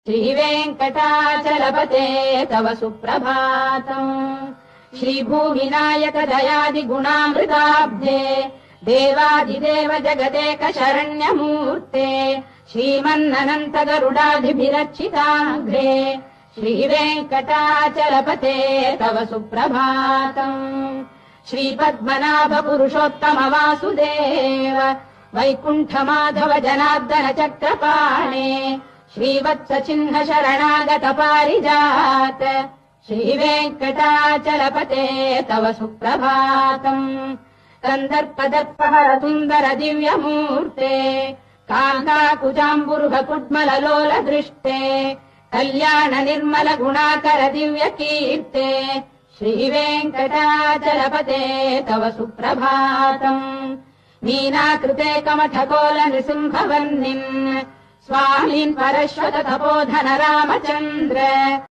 श्रीवेङ्कटाचलपते तव सुप्रभातम्। श्रीभूमिनायक दयादिगुणामृताब्धे देवादिदेव जगदेक शरण्यमूर्ते श्रीमन्ननन्त गरुडादिभिरर्चिताग्रे श्रीवेङ्कटाचलपते तव सुप्रभातम्। श्रीपद्मनाभ पुरुषोत्तम वासुदेव वैकुण्ठ माधव जनार्दन चक्रपाणे श्रीवत्स चिह्न शरणागत पारिजात श्रीवेङ्कटाचलपते तव सुप्रभातम्। कन्दर्पदर्पहर सुन्दर दिव्यमूर्ते कान्ताकुजाम्बुरुह कुड्मललोल दृष्टे कल्याण निर्मल गुणाकर दिव्य कीर्ते श्रीवेङ्कटाचलपते तव सुप्रभातम्। मीनाकृते कमठकोल नृसिंहवर्णिन् स्वामीन् परश्वत तपोधन रामचन्द्र